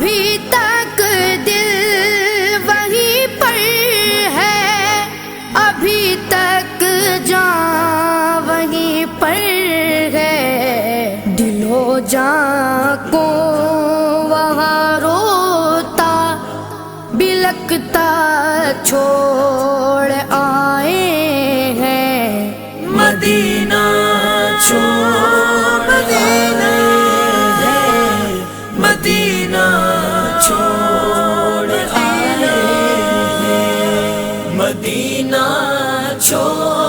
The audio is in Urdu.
ابھی تک دل وہیں پر ہے، ابھی تک جان وہیں پر ہے، دل و جان کو وہاں روتا بلکتا چھوڑ آئے ہیں، مدینہ چھوڑ مدینہ ہے، مدینہ چھوڑ آئے ہیں، مدینہ چھوڑ